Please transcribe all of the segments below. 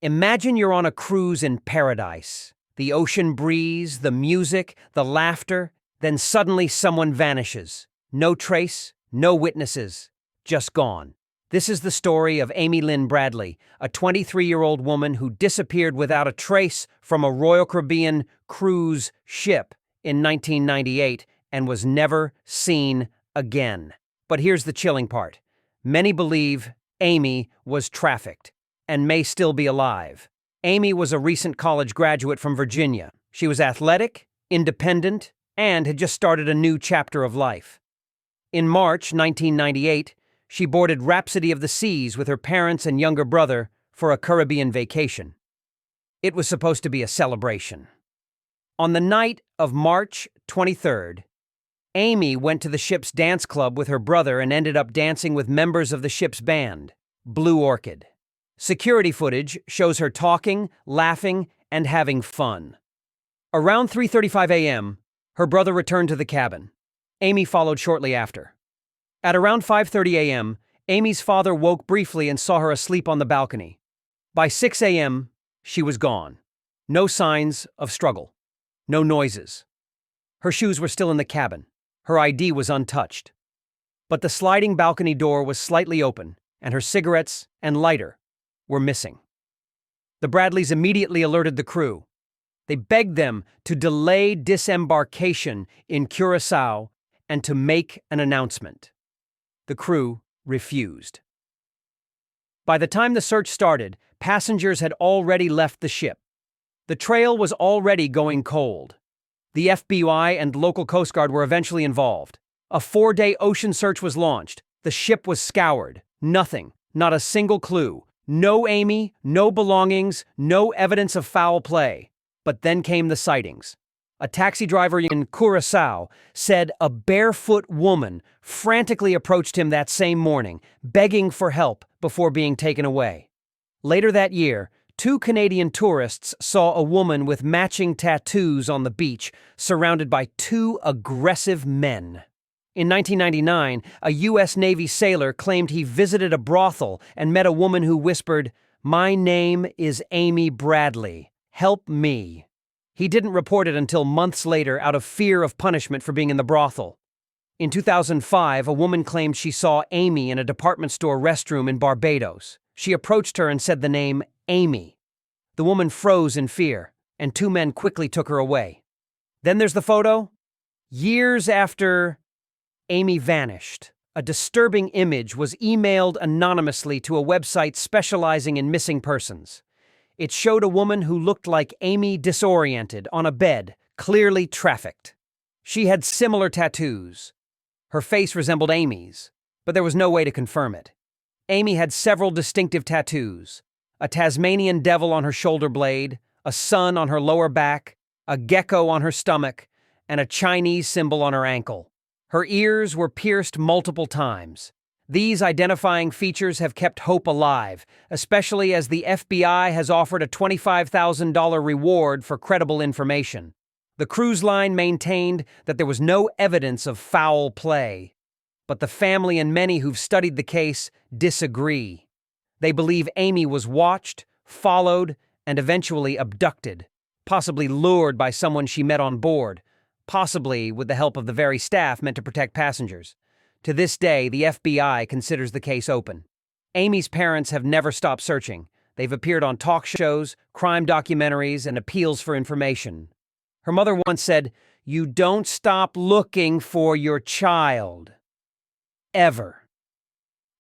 Imagine you're on a cruise in paradise. The ocean breeze, the music, the laughter, then suddenly someone vanishes. No trace, no witnesses, just gone. This is the story of Amy Lynn Bradley, a 23-year-old woman who disappeared without a trace from a Royal Caribbean cruise ship in 1998 and was never seen again. But here's the chilling part. Many believe Amy was trafficked and may still be alive. Amy was a recent college graduate from Virginia. She was athletic, independent, and had just started a new chapter of life. In March 1998, she boarded Rhapsody of the Seas with her parents and younger brother for a Caribbean vacation. It was supposed to be a celebration. On the night of March 23rd, Amy went to the ship's dance club with her brother and ended up dancing with members of the ship's band, Blue Orchid. Security footage shows her talking, laughing, and having fun. Around 3:35 a.m., her brother returned to the cabin. Amy followed shortly after. At around 5:30 a.m., Amy's father woke briefly and saw her asleep on the balcony. By 6 a.m., she was gone. No signs of struggle. No noises. Her shoes were still in the cabin. Her ID was untouched. But the sliding balcony door was slightly open, and her cigarettes and lighter were missing. The Bradleys immediately alerted the crew. They begged them to delay disembarkation in Curaçao and to make an announcement. The crew refused. By the time the search started, passengers had already left the ship. The trail was already going cold. The FBI and local Coast Guard were eventually involved. A 4-day ocean search was launched. The ship was scoured. Nothing, not a single clue. No Amy, no belongings, no evidence of foul play. But then came the sightings. A taxi driver in Curaçao said a barefoot woman frantically approached him that same morning, begging for help before being taken away. Later that year, 2 Canadian tourists saw a woman with matching tattoos on the beach, surrounded by 2 aggressive men. In 1999, a U.S. Navy sailor claimed he visited a brothel and met a woman who whispered, "My name is Amy Bradley. Help me." He didn't report it until months later out of fear of punishment for being in the brothel. In 2005, a woman claimed she saw Amy in a department store restroom in Barbados. She approached her and said the name Amy. The woman froze in fear, and 2 men quickly took her away. Then there's the photo. Years after Amy vanished, a disturbing image was emailed anonymously to a website specializing in missing persons. It showed a woman who looked like Amy disoriented on a bed, clearly trafficked. She had similar tattoos. Her face resembled Amy's, but there was no way to confirm it. Amy had several distinctive tattoos: a Tasmanian devil on her shoulder blade, a sun on her lower back, a gecko on her stomach, and a Chinese symbol on her ankle. Her ears were pierced multiple times. These identifying features have kept hope alive, especially as the FBI has offered a $25,000 reward for credible information. The cruise line maintained that there was no evidence of foul play, but the family and many who've studied the case disagree. They believe Amy was watched, followed, and eventually abducted, possibly lured by someone she met on board, possibly with the help of the very staff meant to protect passengers. To this day, the FBI considers the case open. Amy's parents have never stopped searching. They've appeared on talk shows, crime documentaries, and appeals for information. Her mother once said, "You don't stop looking for your child. Ever."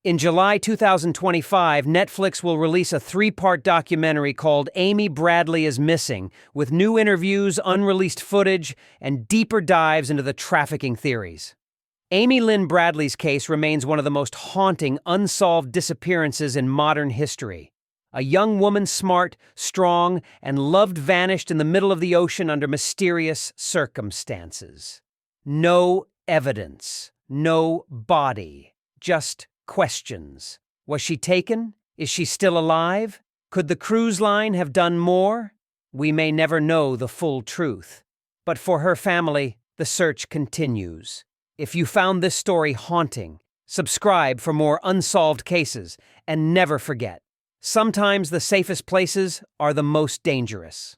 In July 2025, Netflix will release a 3-part documentary called Amy Bradley is Missing, with new interviews, unreleased footage, and deeper dives into the trafficking theories. Amy Lynn Bradley's case remains one of the most haunting, unsolved disappearances in modern history. A young woman, smart, strong, and loved, vanished in the middle of the ocean under mysterious circumstances. No evidence, no body, just questions. Was she taken? Is she still alive? Could the cruise line have done more? We may never know the full truth. But for her family, the search continues. If you found this story haunting, subscribe for more unsolved cases, and never forget, Sometimes the safest places are the most dangerous.